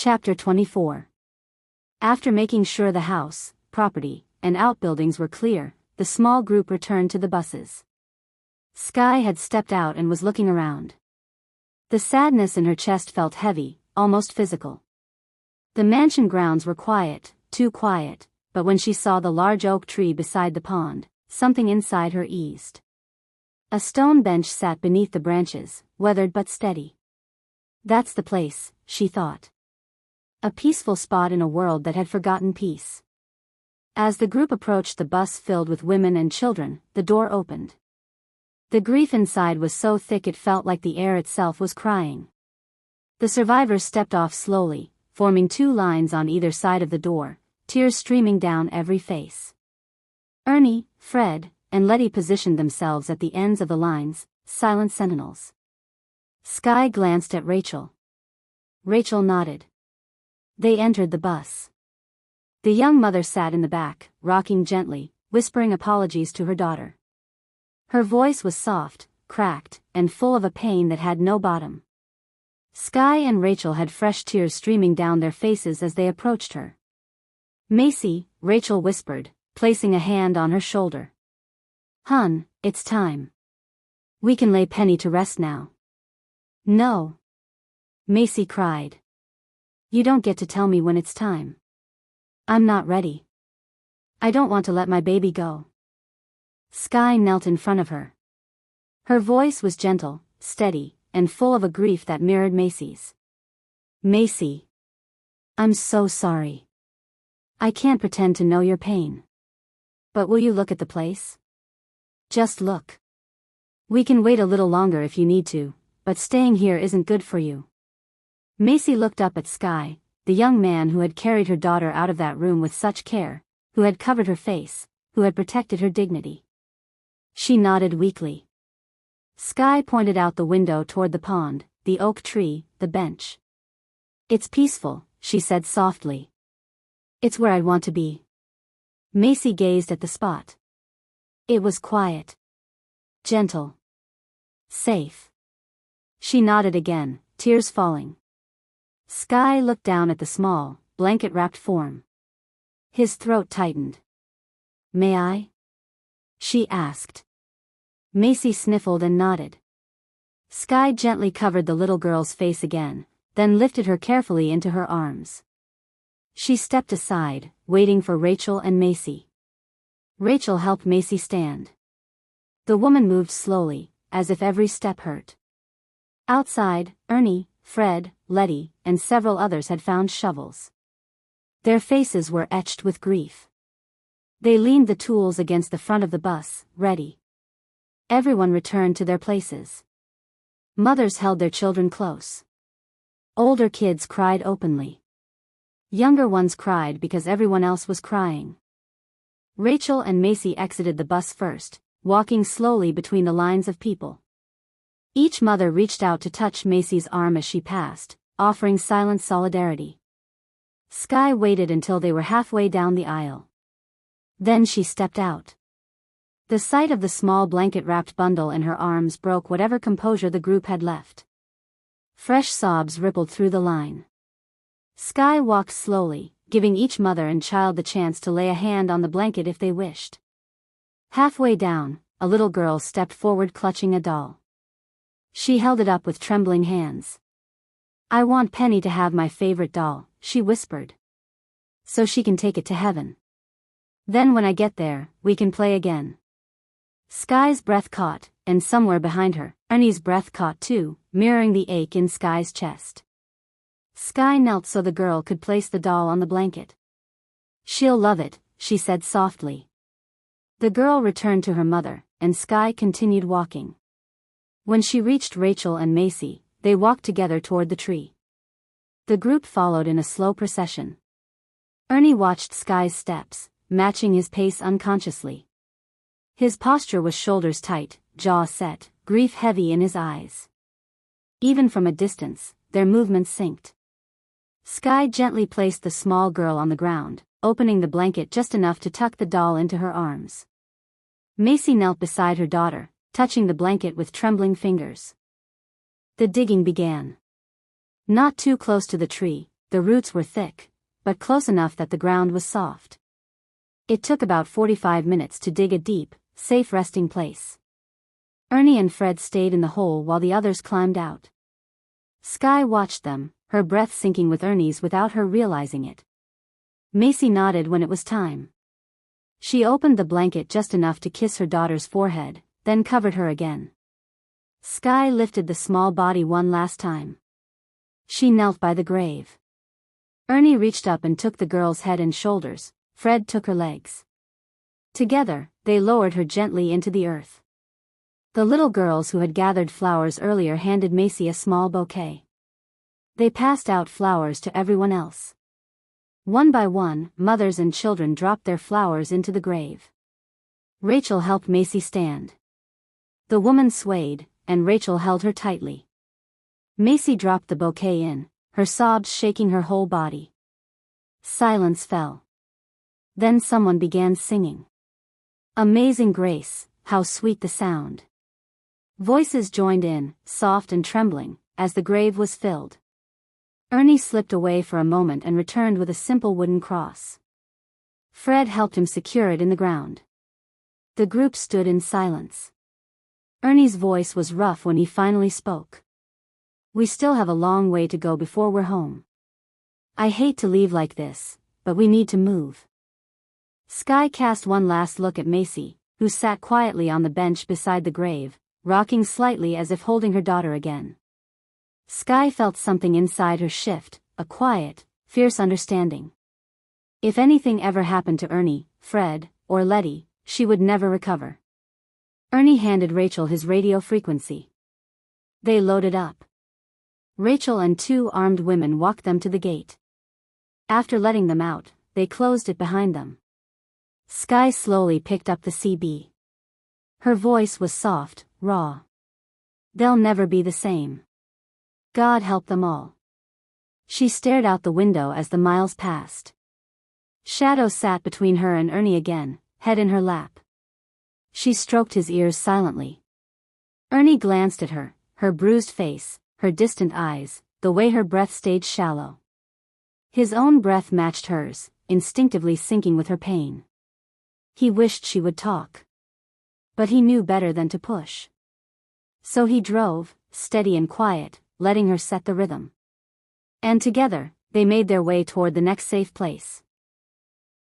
Chapter 24. After making sure the house, property, and outbuildings were clear, the small group returned to the buses. Sky had stepped out and was looking around. The sadness in her chest felt heavy, almost physical. The mansion grounds were quiet, too quiet, but when she saw the large oak tree beside the pond, something inside her eased. A stone bench sat beneath the branches, weathered but steady. That's the place, she thought. A peaceful spot in a world that had forgotten peace. As the group approached the bus filled with women and children, the door opened. The grief inside was so thick it felt like the air itself was crying. The survivors stepped off slowly, forming two lines on either side of the door, tears streaming down every face. Ernie, Fred, and Letty positioned themselves at the ends of the lines, silent sentinels. Sky glanced at Rachel. Rachel nodded. They entered the bus. The young mother sat in the back, rocking gently, whispering apologies to her daughter. Her voice was soft, cracked, and full of a pain that had no bottom. Sky and Rachel had fresh tears streaming down their faces as they approached her. "Macy," Rachel whispered, placing a hand on her shoulder. "Hun, it's time. We can lay Penny to rest now." "No," Macy cried. "You don't get to tell me when it's time. I'm not ready. I don't want to let my baby go." Sky knelt in front of her. Her voice was gentle, steady, and full of a grief that mirrored Macy's. "Macy. I'm so sorry. I can't pretend to know your pain. But will you look at the place? Just look. We can wait a little longer if you need to, but staying here isn't good for you." Macy looked up at Sky, the young man who had carried her daughter out of that room with such care, who had covered her face, who had protected her dignity. She nodded weakly. Sky pointed out the window toward the pond, the oak tree, the bench. "It's peaceful," she said softly. "It's where I'd want to be." Macy gazed at the spot. It was quiet. Gentle. Safe. She nodded again, tears falling. Sky looked down at the small, blanket-wrapped form. His throat tightened. "May I?" she asked. Macy sniffled and nodded. Sky gently covered the little girl's face again, then lifted her carefully into her arms. She stepped aside, waiting for Rachel and Macy. Rachel helped Macy stand. The woman moved slowly, as if every step hurt. Outside, Ernie, Fred, Letty, and several others had found shovels. Their faces were etched with grief. They leaned the tools against the front of the bus, ready. Everyone returned to their places. Mothers held their children close. Older kids cried openly. Younger ones cried because everyone else was crying. Rachel and Macy exited the bus first, walking slowly between the lines of people. Each mother reached out to touch Macy's arm as she passed, offering silent solidarity. Sky waited until they were halfway down the aisle. Then she stepped out. The sight of the small blanket-wrapped bundle in her arms broke whatever composure the group had left. Fresh sobs rippled through the line. Sky walked slowly, giving each mother and child the chance to lay a hand on the blanket if they wished. Halfway down, a little girl stepped forward clutching a doll. She held it up with trembling hands. "I want Penny to have my favorite doll," she whispered. "So she can take it to heaven. Then when I get there, we can play again." Sky's breath caught, and somewhere behind her, Ernie's breath caught too, mirroring the ache in Sky's chest. Sky knelt so the girl could place the doll on the blanket. "She'll love it," she said softly. The girl returned to her mother, and Sky continued walking. When she reached Rachel and Macy, they walked together toward the tree. The group followed in a slow procession. Ernie watched Sky's steps, matching his pace unconsciously. His posture was shoulders tight, jaw set, grief heavy in his eyes. Even from a distance, their movements synced. Sky gently placed the small girl on the ground, opening the blanket just enough to tuck the doll into her arms. Macy knelt beside her daughter, touching the blanket with trembling fingers. The digging began. Not too close to the tree, the roots were thick, but close enough that the ground was soft. It took about 45 minutes to dig a deep, safe resting place. Ernie and Fred stayed in the hole while the others climbed out. Skye watched them, her breath sinking with Ernie's without her realizing it. Macy nodded when it was time. She opened the blanket just enough to kiss her daughter's forehead, then covered her again. Skye lifted the small body one last time. She knelt by the grave. Ernie reached up and took the girl's head and shoulders, Fred took her legs. Together, they lowered her gently into the earth. The little girls who had gathered flowers earlier handed Macy a small bouquet. They passed out flowers to everyone else. One by one, mothers and children dropped their flowers into the grave. Rachel helped Macy stand. The woman swayed, and Rachel held her tightly. Macy dropped the bouquet in, her sobs shaking her whole body. Silence fell. Then someone began singing. Amazing Grace, how sweet the sound. Voices joined in, soft and trembling, as the grave was filled. Ernie slipped away for a moment and returned with a simple wooden cross. Fred helped him secure it in the ground. The group stood in silence. Ernie's voice was rough when he finally spoke. We still have a long way to go before we're home. I hate to leave like this, but we need to move. Skye cast one last look at Macy, who sat quietly on the bench beside the grave, rocking slightly as if holding her daughter again. Skye felt something inside her shift, a quiet, fierce understanding. If anything ever happened to Ernie, Fred, or Letty, she would never recover. Ernie handed Rachel his radio frequency. They loaded up. Rachel and two armed women walked them to the gate. After letting them out, they closed it behind them. Skye slowly picked up the CB. Her voice was soft, raw. They'll never be the same. God help them all. She stared out the window as the miles passed. Shadow sat between her and Ernie again, head in her lap. She stroked his ears silently. Ernie glanced at her, her bruised face, her distant eyes, the way her breath stayed shallow. His own breath matched hers, instinctively syncing with her pain. He wished she would talk. But he knew better than to push. So he drove, steady and quiet, letting her set the rhythm. And together, they made their way toward the next safe place.